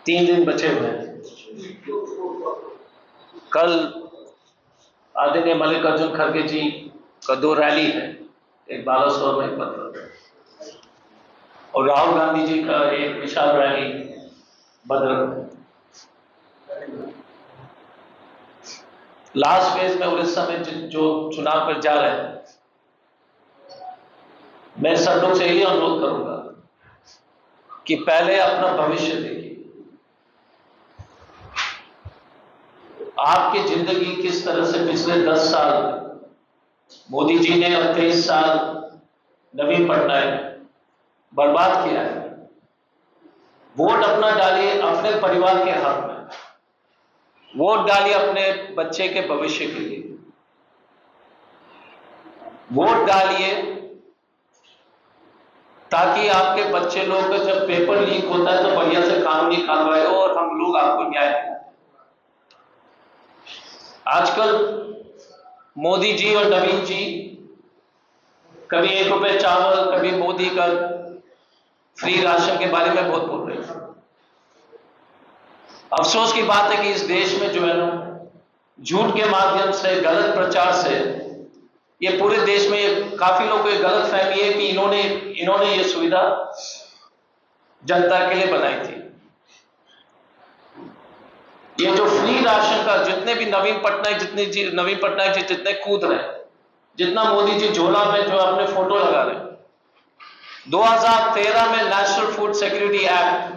3 दिन बचे हुए हैं। कल आदरणीय मल्लिकार्जुन खड़गे जी का 2 रैली है, एक बालासोर में, एक भद्रक, और राहुल गांधी जी का एक विशाल रैली भद्रक में। लास्ट फेज में उड़ीसा में जो चुनाव पर जा रहे हैं, मैं सब लोग से यही अनुरोध करूंगा कि पहले अपना भविष्य देखिए। आपकी जिंदगी किस तरह से पिछले 10 साल मोदी जी ने और 23 साल नवीन पटनायक बर्बाद किया है। वोट अपना डालिए अपने परिवार के हक में, वोट डालिए अपने बच्चे के भविष्य के लिए, वोट डालिए ताकि आपके बच्चे लोग का जब पेपर लीक होता है तो बढ़िया से कानूनी कार्रवाई हो और हम लोग आपको न्याय दें। आजकल मोदी जी और नवीन जी कभी 1 रुपए चावल, कभी मोदी का फ्री राशन के बारे में बहुत बोल रहे हैं। अफसोस की बात है कि इस देश में जो है ना, झूठ के माध्यम से, गलत प्रचार से, ये पूरे देश में काफी लोगों को गलत फहमी है कि इन्होंने ये सुविधा जनता के लिए बनाई थी। ये जो फ्री राशन का जितने भी नवीन पटनायक जी जितने कूद रहे हैं, जितना मोदी जी झोला में जो अपने फोटो लगा रहे हैं, 2013 में National Food Security Act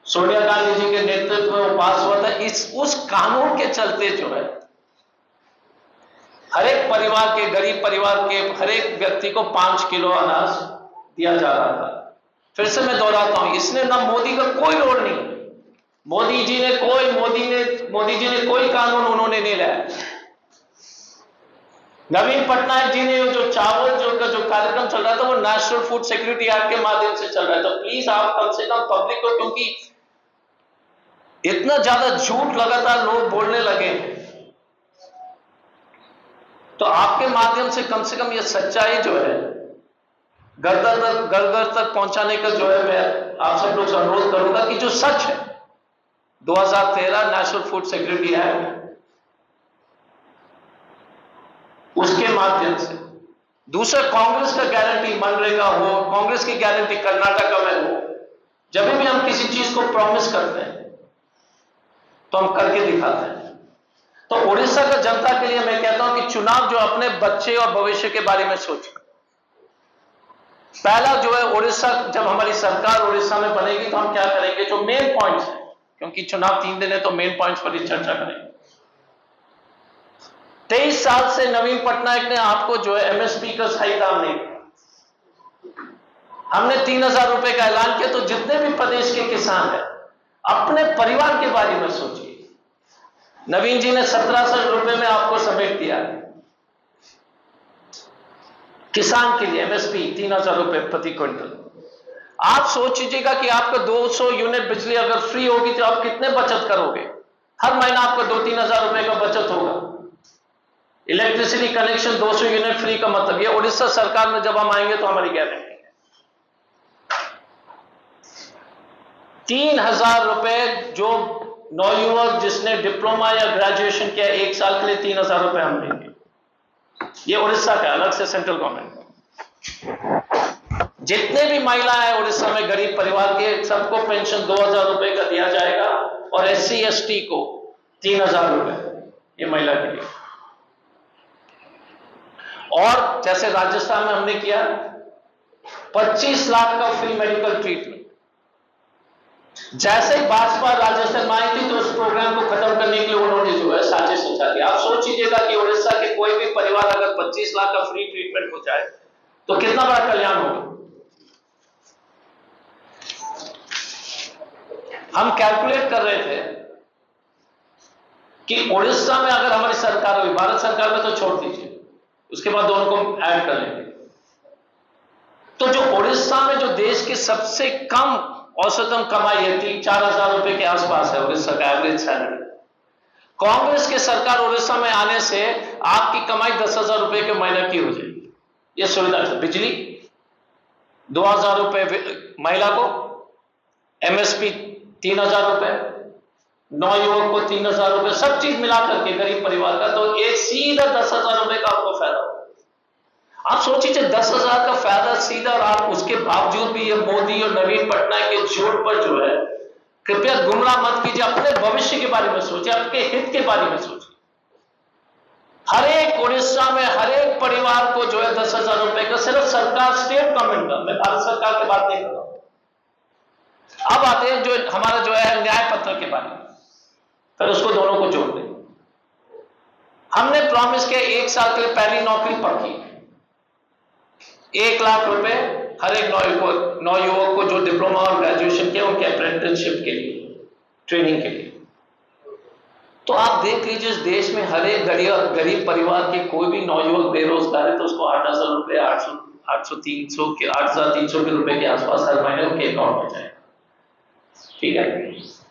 Sonia Gandhi ji के नेतृत्व में पास हुआ था। उस कानून के चलते जो है हर एक परिवार के, गरीब परिवार के हर एक व्यक्ति को 5 किलो अनाज दिया जा रहा था। फिर से मैं दोहराता हूं, इसने ना मोदी का कोई रोल नहीं, मोदी जी ने कोई कानून उन्होंने नहीं लाया। नवीन पटनायक जी ने जो चावल जो कार्यक्रम चल रहा था वो नेशनल फूड सिक्योरिटी एक्ट के माध्यम से चल रहा है। तो प्लीज आप कम से कम पब्लिक को, क्योंकि इतना ज्यादा झूठ लगातार लोग बोलने लगे हैं, तो आपके माध्यम से कम ये सच्चाई जो है घर घर तक पहुंचाने का जो है मैं आप सब लोग से अनुरोध करूंगा कि जो सच है 2013 नेशनल फूड सिक्योरिटी एक्ट, उसके माध्यम से। दूसरा, कांग्रेस का गारंटी मनरेगा हो, कांग्रेस की गारंटी कर्नाटक में हो। जब भी हम किसी चीज को प्रॉमिस करते हैं तो हम करके दिखाते हैं। तो उड़ीसा का जनता के लिए मैं कहता हूं कि चुनाव जो अपने बच्चे और भविष्य के बारे में सोचे। पहला जो है उड़ीसा, जब हमारी सरकार उड़ीसा में बनेगी तो हम क्या करेंगे, जो मेन पॉइंट्स हैं, क्योंकि चुनाव 3 दिन है तो मेन पॉइंट्स पर ही चर्चा करेंगे। 23 साल से नवीन पटनायक ने आपको जो है एमएसपी का सही दाम नहीं दिया। हमने 3000 रुपए का ऐलान किया। तो जितने भी प्रदेश के किसान हैं अपने परिवार के बारे में सोचिए। नवीन जी ने 1700 रुपए में आपको समेट दिया किसान के लिए एमएसपी 3000 रुपए प्रति क्विंटल। आप सोच लीजिएगा कि आपका 200 यूनिट बिजली अगर फ्री होगी तो आप कितने बचत करोगे। हर महीना आपको 2-3 हजार रुपए का बचत होगा। इलेक्ट्रिसिटी कनेक्शन 200 यूनिट फ्री का मतलब, ये उड़ीसा सरकार में जब हम आएंगे तो हमारी गारंटी है। 3000 रुपए जो नवयुवक जिसने डिप्लोमा या ग्रेजुएशन किया 1 साल के लिए 3000 रुपए हम देंगे। ये उड़ीसा का अलग से सेंट्रल गवर्नमेंट का। जितने भी महिलाएं हैं उड़ीसा में गरीब परिवार के, सबको पेंशन 2000 रुपए का दिया जाएगा और SC ST को 3000 रुपए, ये महिला के लिए। और जैसे राजस्थान में हमने किया 25 लाख का फ्री मेडिकल ट्रीटमेंट। जैसे ही भाजपा राजस्थान में आई थी तो उस प्रोग्राम को खत्म करने के लिए उन्होंने जो है साजिश रचा दी। आप सोच लीजिएगा कि उड़ीसा के कोई भी परिवार अगर 25 लाख का फ्री ट्रीटमेंट हो जाए तो कितना बड़ा कल्याण होगा। हम कैलकुलेट कर रहे थे कि उड़ीसा में अगर हमारी सरकार हुई, भारत सरकार में तो छोड़ दीजिए, उसके बाद दोनों को ऐड कर लेंगे, तो जो उड़ीसा में जो देश की सबसे कम औसतन कमाई है 4000 रुपए के आसपास है उड़ीसा का एवरेज सैलरी। कांग्रेस की सरकार उड़ीसा में आने से आपकी कमाई 10,000 रुपए के महीने की हो जाएगी। यह सुविधा है। बिजली 2000 रुपए महिला को, एमएसपी 3,000 रुपए, 9 युवक को 3,000 रुपए, सब चीज मिला करके गरीब परिवार का तो एक सीधा 10,000 रुपए का आपको फायदा होगा। आप सोचिए 10,000 का फायदा सीधा, और आप उसके बावजूद भी ये मोदी और नवीन पटनायक के जोड़ पर जो है, कृपया गुमराह मत कीजिए। अपने भविष्य के बारे में सोचिए, आपके हित के बारे में सोचिए। हर एक उड़ीसा में हर एक परिवार को जो है 10,000 रुपए का, सिर्फ सरकार, स्टेट गवर्नमेंट का, मैं भारत सरकार की बात नहीं कर रहा हूं। अब आते हैं जो हमारा जो है न्याय पत्र के बारे में, फिर उसको दोनों को जोड़ दें। हमने प्रॉमिस किया 1 साल के लिए पहली नौकरी पक्की, 1 लाख रुपए हर एक नौ युवक को जो डिप्लोमा और ग्रेजुएशन किया उनके अप्रेंटिसशिप के लिए, ट्रेनिंग के लिए। तो आप देख लीजिए इस देश में हर एक गरीब परिवार के कोई भी नौयुवक बेरोजगार है तो उसको 8,000 रुपए, 8,300 के रुपए के आसपास हर महीने उनके अकाउंट में जाए। ठीक है,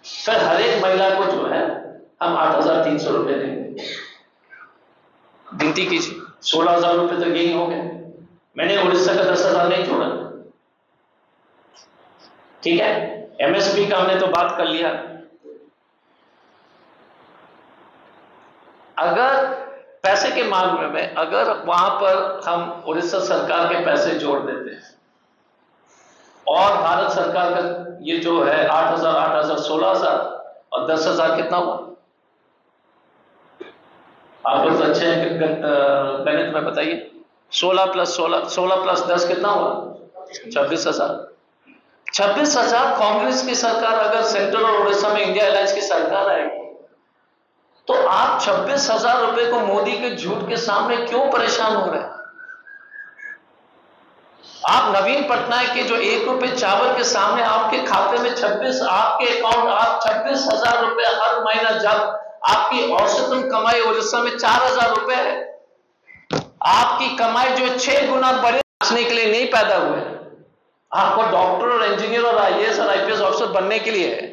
फिर हर एक महिला को जो है हम 8,300 रुपए देंगे। गिनती कीजिए, 16,000 रुपए तो गेन हो गए। मैंने उड़ीसा का 10,000 नहीं छोड़ा। ठीक है, एमएसपी का हमने तो बात कर लिया। अगर पैसे के मामले में अगर वहां पर हम उड़ीसा सरकार के पैसे जोड़ देते हैं और भारत सरकार का ये जो है 8,000, 8,000, 16,000 और 10,000 कितना हुआ? आप लोग तो अच्छे हैं गणित में, बताइए। 16 प्लस 10 कितना हुआ? 26,000। 26,000 कांग्रेस की सरकार, अगर सेंट्रल और उड़ीसा में इंडिया अलायंस की सरकार आएगी तो आप 26,000 रुपए को मोदी के झूठ के सामने क्यों परेशान हो रहे हैं? आप नवीन पटनायक के जो 1 रुपए चावल के सामने आपके खाते में 26, आपके अकाउंट, आप 26,000 रुपए हर महीना, जब आपकी औसतन कमाई उड़ीसा में 4,000 रुपए है, आपकी कमाई जो 6 गुना बढ़े नाचने के लिए नहीं पैदा हुए। आपको डॉक्टर और इंजीनियर और आईएएस और आईपीएस ऑफिसर बनने के लिए है।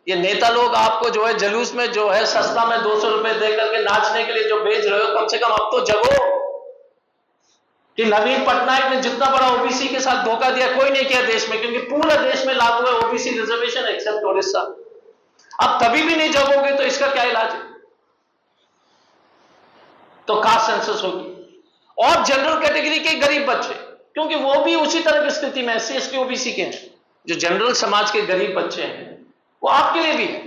ये नेता लोग आपको जो है जुलूस में जो है सस्ता में 200 रुपए दे करके नाचने के लिए जो भेज रहे हो, कम से कम अब तो जगो कि नवीन पटनायक ने जितना बड़ा ओबीसी के साथ धोखा दिया कोई नहीं किया देश में, क्योंकि पूरे देश में लागू है ओबीसी रिजर्वेशन एक्सेप्ट उड़ीसा। अब तभी भी नहीं जगोगे तो इसका क्या इलाज है? तो कास्ट सेंसस होगी और जनरल कैटेगरी के गरीब बच्चे, क्योंकि वो भी उसी तरह की स्थिति में एससी एसटी ओबीसी के हैं, जो जनरल समाज के गरीब बच्चे हैं, वो आपके लिए भी है।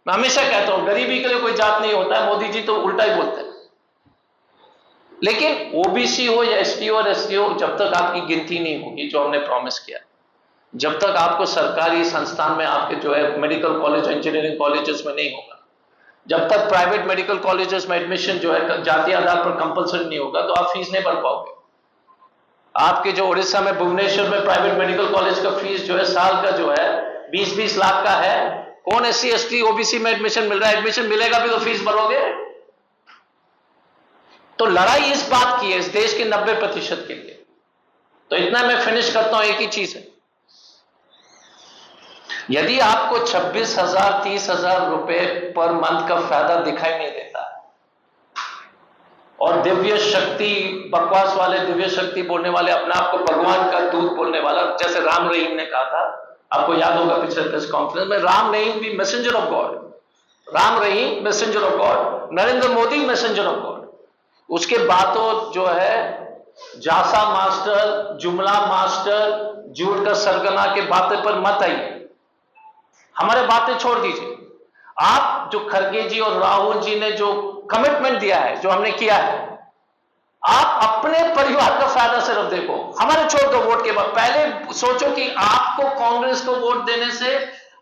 मैं हमेशा कहता हूं गरीबी के लिए कोई जात नहीं होता है, मोदी जी तो उल्टा ही बोलते हैं। लेकिन ओबीसी हो या एसटी हो और एसटी हो, जब तक आपकी गिनती नहीं होगी जो हमने प्रॉमिस किया, जब तक आपको सरकारी संस्थान में आपके जो है मेडिकल कॉलेज, इंजीनियरिंग कॉलेजेस में नहीं होगा, जब तक प्राइवेट मेडिकल कॉलेजेस में एडमिशन जो है जातीय आधार पर कंपलसरी नहीं होगा, तो आप फीस नहीं भर पाओगे। आपके जो उड़ीसा में भुवनेश्वर में प्राइवेट मेडिकल कॉलेज का फीस जो है साल का जो है 20-20 लाख का है। कौन एससी एसटी ओबीसी में एडमिशन मिल रहा है? एडमिशन मिलेगा भी तो फीस भरोगे। तो लड़ाई इस बात की है, इस देश के 90% के लिए। तो इतना मैं फिनिश करता हूं, एक ही चीज है, यदि आपको 26,000 30,000 रुपए पर मंथ का फायदा दिखाई नहीं देता है और दिव्य शक्ति, बकवास वाले दिव्य शक्ति बोलने वाले, अपने आप को भगवान का दूत बोलने वाला, जैसे राम रहीम ने कहा था, आपको याद होगा पिछले प्रेस कॉन्फ्रेंस में, राम रहीम भी messenger of God, Ram Rahim messenger of God, Narendra Modi messenger of God. उसके बातों जो है जासा मास्टर, जुमला मास्टर, झूठ का सरगना के बातें पर मत आइए, हमारे बातें छोड़ दीजिए। आप जो खड़गे जी और राहुल जी ने जो कमिटमेंट दिया है, जो हमने किया है, आप अपने परिवार का फायदा सिर्फ देखो, हमारे छोड़ दो वोट के बाद। पहले सोचो कि आपको कांग्रेस को वोट देने से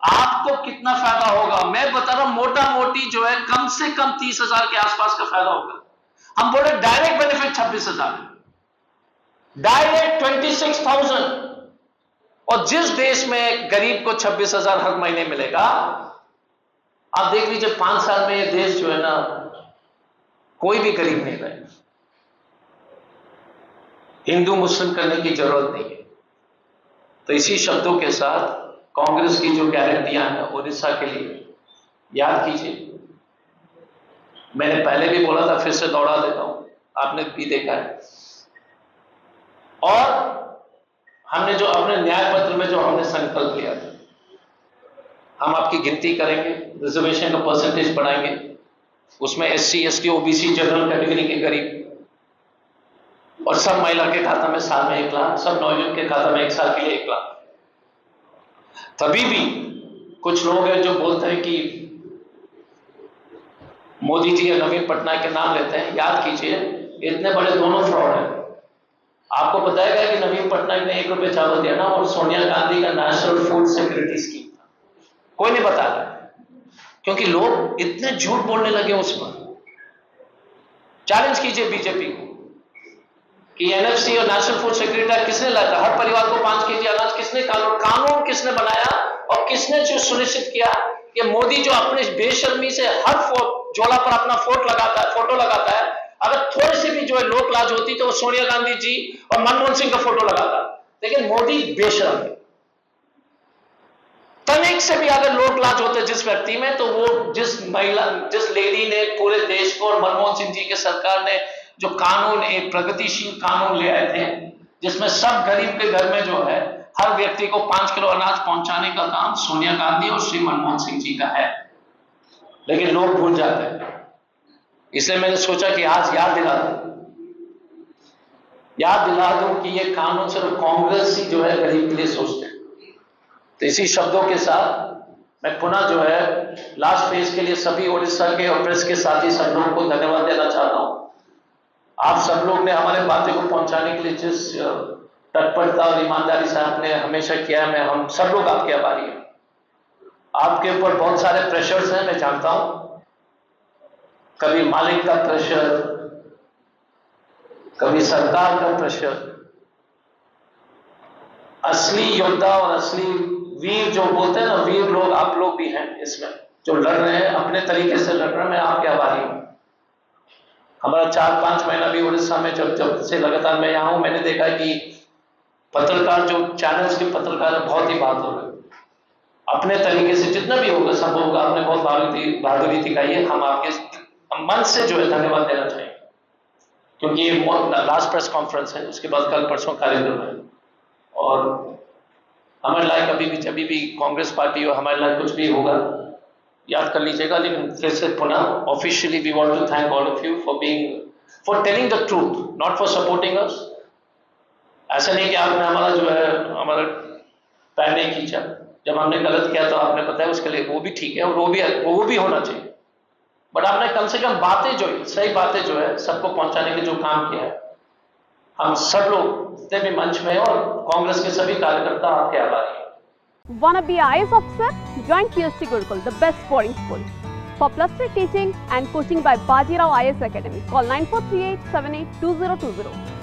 आपको कितना फायदा होगा। मैं बता रहा हूं मोटा मोटी जो है कम से कम 30,000 के आसपास का फायदा होगा। हम बोले डायरेक्ट बेनिफिट 26,000, डायरेक्ट 26,000, और जिस देश में गरीब को 26,000 हर महीने मिलेगा, आप देख लीजिए 5 साल में ये देश जो है ना, कोई भी गरीब नहीं रहे। हिंदू मुस्लिम करने की जरूरत नहीं है। तो इसी शब्दों के साथ कांग्रेस की जो गारंटियां हैं उड़ीसा के लिए याद कीजिए। मैंने पहले भी बोला था, फिर से दोहरा देता हूं, आपने भी देखा है। और हमने जो अपने न्याय पत्र में जो हमने संकल्प लिया था, हम आपकी गिनती करेंगे, रिजर्वेशन का परसेंटेज बढ़ाएंगे, उसमें SC, ST, OBC, general category के गरीब और सब महिला के खाता में साल में 1 लाख, सब नौजवान के खाता में 1 साल के लिए 1 लाख। तभी भी कुछ लोग हैं जो बोलते हैं कि मोदी जी या नवीन पटनायक के नाम लेते हैं। याद कीजिए, इतने बड़े दोनों फ्रॉड हैं। आपको बताएगा कि नवीन पटनायक ने 1 रुपये चावल दिया ना, और सोनिया गांधी का नेशनल फूड सिक्योरिटी स्कीम था। कोई नहीं बता रहा, क्योंकि लोग इतने झूठ बोलने लगे उस पर। चैलेंज कीजिए बीजेपी को कि NFC और नेशनल फूड सिक्योरिटी किसने लाया था? हर परिवार को 5 केजी अनाज किसने कानून किसने बनाया? और किसने जो सुनिश्चित किया कि मोदी जो अपने बेशर्मी से हर झोला पर अपना फोटो लगाता है, अगर थोड़ी सी भी जो है लोक लाज होती तो वो सोनिया गांधी जी और मनमोहन सिंह का फोटो लगाता। लेकिन मोदी बेशर्म है। तनिक से भी अगर लोक लाज होते जिस व्यक्ति में, तो वो जिस लेडी ने पूरे देश को और मनमोहन सिंह जी की सरकार ने जो कानून, एक प्रगतिशील कानून ले आए थे, जिसमें सब गरीब के घर में जो है हर व्यक्ति को 5 किलो अनाज पहुंचाने का काम सोनिया गांधी और श्री मनमोहन सिंह जी का है। लेकिन लोग भूल जाते हैं। इसलिए मैंने सोचा कि आज याद दिला दूं कि ये कानून सिर्फ कांग्रेस ही जो है गरीब के लिए सोचते हैं। तो इसी शब्दों के साथ मैं पुनः जो है लास्ट फेज के लिए सभी ओडिशा के और प्रेस के साथी सब लोगों को धन्यवाद देना चाहता हूं। आप सब लोग ने हमारे बातें को पहुंचाने के लिए जिस तत्परता और ईमानदारी से आपने हमेशा किया है, हम सब लोग आपके आभारी हैं। आपके ऊपर बहुत सारे प्रेशर्स हैं, मैं जानता हूं। कभी मालिक का प्रेशर, कभी सरकार का प्रेशर। असली योद्धा और असली वीर जो बोलते हैं ना, वीर लोग आप लोग भी हैं इसमें, जो लड़ रहे हैं अपने तरीके से लड़ रहे हैं। मैं आपके आभारी हूं। हमारा 4-5 महीना भी उड़ीसा में जब से लगातार मैं यहां हूं, मैंने देखा कि पत्रकार जो चैनल्स के पत्रकार है, बहुत ही बात हो रही है। अपने तरीके से जितना भी होगा सब होगा, आपने बहुत बहादुरी दिखाई है। हम आपके मन से जो है धन्यवाद देना चाहिए, क्योंकि ये लास्ट प्रेस कॉन्फ्रेंस है, उसके बाद कल परसों कार्यक्रम है। और हमारे लायक अभी भी कांग्रेस पार्टी और हमारे लायक कुछ भी होगा याद कर लीजिएगा। लेकिन फिर से पुनः officially we want to thank all of you for telling the truth, not for supporting us. ऐसा नहीं कि आपने हमारा जो है हमारा पैर नहीं खींचा। जब हमने गलत किया तो आपने बताया, उसके लिए वो भी ठीक है और वो भी होना चाहिए। बट आपने कम से कम बातें जो सही बातें जो है सबको पहुंचाने के जो काम किया है, हम सब लोग जितने भी मंच में और कांग्रेस के सभी कार्यकर्ता आपके आभारी हैं। Wanna be IAS officer? Join PST Gurukul, the best boarding school. For +3 teaching and coaching by Bajirao IAS Academy, call 9438 782020.